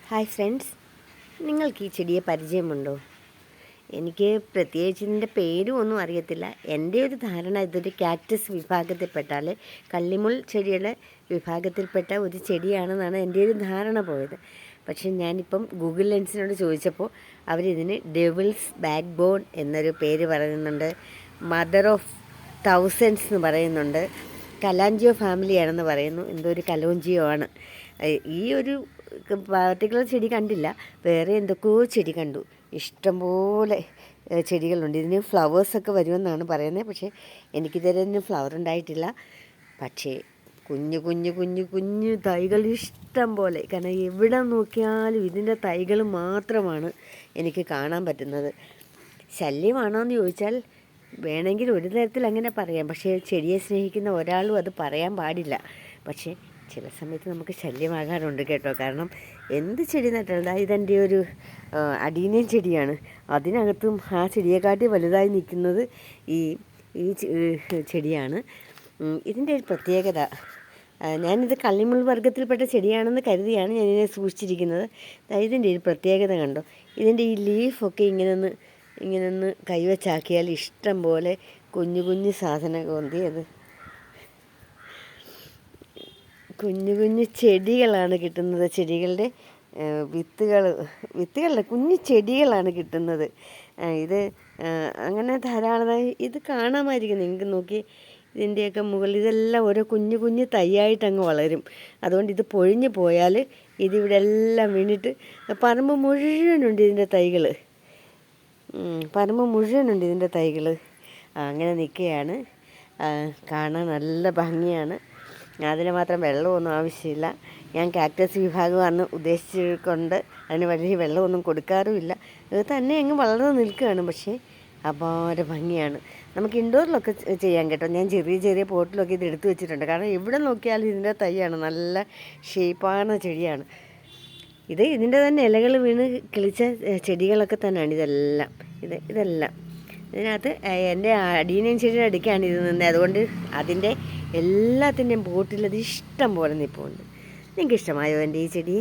Hi friends, നിങ്ങൾക്ക് ഈ ചെടിയെ പരിചയമുണ്ടോ? എനിക്ക് പ്രത്യേകിച്ച് ഇതിൻ്റെ പേരും ഒന്നും അറിയത്തില്ല. എൻ്റെ ഒരു ധാരണ ഇതൊരു കാക്ടസ് വിഭാഗത്തിൽപ്പെട്ടാൽ കള്ളിമുൾ ചെടിയുടെ വിഭാഗത്തിൽപ്പെട്ട ഒരു ചെടിയാണെന്നാണ് എൻ്റെ ഒരു ധാരണ പോയത്. പക്ഷേ ഞാനിപ്പം ഗൂഗിൾ ലെൻസിനോട് ചോദിച്ചപ്പോൾ അവരിതിന് ഡെവിൾസ് ബാക്ക് ബോൺ എന്നൊരു പേര് പറയുന്നുണ്ട്, മദർ ഓഫ് തൗസൻഡ്സ് എന്ന് പറയുന്നുണ്ട്, കലാഞ്ചിയോ ഫാമിലിയാണെന്ന് പറയുന്നു. എന്തോ ഒരു കലോഞ്ചിയോ ആണ്. ഈ ഒരു പാർട്ടിക്കുലർ ചെടി കണ്ടില്ല, വേറെ എന്തൊക്കെയോ ചെടി കണ്ടു. ഇഷ്ടംപോലെ ചെടികളുണ്ട്. ഇതിന് ഫ്ലവേഴ്സൊക്കെ വരുമെന്നാണ് പറയുന്നത്. പക്ഷേ എനിക്കിതുവരെ ഇതിന് ഫ്ലവർ ഉണ്ടായിട്ടില്ല. പക്ഷേ കുഞ്ഞു കുഞ്ഞു കുഞ്ഞു കുഞ്ഞു തൈകൾ ഇഷ്ടം പോലെ, കാരണം എവിടെ നോക്കിയാലും ഇതിൻ്റെ തൈകൾ മാത്രമാണ് എനിക്ക് കാണാൻ പറ്റുന്നത്. ശല്യമാണോ എന്ന് ചോദിച്ചാൽ വേണമെങ്കിൽ ഒരു തരത്തിൽ അങ്ങനെ പറയാം. പക്ഷേ ചെടിയെ സ്നേഹിക്കുന്ന ഒരാളും അത് പറയാൻ പാടില്ല. പക്ഷേ ചില സമയത്ത് നമുക്ക് ശല്യമാകാറുണ്ട് കേട്ടോ. കാരണം എന്ത് ചെടി നട്ടാലും, ഇതെൻ്റെ ഒരു അടീനിയൻ ചെടിയാണ്. അതിനകത്തും ആ ചെടിയെക്കാട്ടി വലുതായി നിൽക്കുന്നത് ഈ ചെടിയാണ്. ഇതിൻ്റെ ഒരു പ്രത്യേകത, ഞാനിത് കള്ളിമുൾ വർഗ്ഗത്തിൽപ്പെട്ട ചെടിയാണെന്ന് കരുതിയാണ് ഞാനിതിനെ സൂക്ഷിച്ചിരിക്കുന്നത്. ഇതിൻ്റെ ഒരു പ്രത്യേകത കണ്ടോ, ഇതിൻ്റെ ഈ ലീഫൊക്കെ ഇങ്ങനൊന്ന് കൈവച്ചാക്കിയാൽ ഇഷ്ടം പോലെ കുഞ്ഞു കുഞ്ഞു സാധനമൊന്തി അത് കുഞ്ഞു കുഞ്ഞു ചെടികളാണ് കിട്ടുന്നത്. ചെടികളുടെ വിത്തുകളുടെ കുഞ്ഞു ചെടികളാണ് കിട്ടുന്നത്. ഇത് അങ്ങനെ ധാരാളമായി ഇത് കാണാമായിരിക്കും നിങ്ങൾക്ക്. നോക്കി, ഇതിൻ്റെയൊക്കെ മുകളിൽ ഇതെല്ലാം ഓരോ കുഞ്ഞു കുഞ്ഞു തൈയായിട്ട് അങ്ങ് വളരും. അതുകൊണ്ട് ഇത് പൊഴിഞ്ഞു പോയാൽ ഇതിവിടെ എല്ലാം വീണിട്ട് പറമ്പ് മുഴുവനുണ്ട് ഇതിൻ്റെ തൈകൾ. അങ്ങനെ നിൽക്കുകയാണ്. കാണാൻ നല്ല ഭംഗിയാണ്. അതിന് മാത്രം വെള്ളമൊന്നും ആവശ്യമില്ല. ഞാൻ കാക്ടസ് വിഭാഗമാണ് ഉദ്ദേശിച്ചുകൊണ്ട് അതിന് വലിയ വെള്ളമൊന്നും കൊടുക്കാറുമില്ല. ഇത് തന്നെ അങ്ങ് വളർന്ന് നിൽക്കുകയാണ്. പക്ഷേ അപാര ഭംഗിയാണ്. നമുക്ക് ഇൻഡോറിലൊക്കെ ചെയ്യാൻ കേട്ടോ. ഞാൻ ചെറിയ ചെറിയ പോട്ടിലൊക്കെ ഇത് എടുത്തു വെച്ചിട്ടുണ്ട്. കാരണം എവിടെ നോക്കിയാലും ഇതിൻ്റെ തൈയാണ്. നല്ല ഷേപ്പാണ് ചെടിയാണ്. ഇതിൻ്റെ തന്നെ ഇലകൾ വീണ് കിളിച്ച ചെടികളൊക്കെ തന്നെയാണ് ഇതെല്ലാം. ഇതിനകത്ത് എൻ്റെ അടീനിയൻ ചെടിയുടെ അടുക്കാണ് ഇത് നിന്നത്. അതുകൊണ്ട് അതിൻ്റെ എല്ലാത്തിൻ്റെയും പോട്ടിലത് ഇഷ്ടം പോലെ നിൽപ്പുണ്ട്. നിങ്ങൾക്ക് ഇഷ്ടമായോ എൻ്റെ ഈ ചെടി?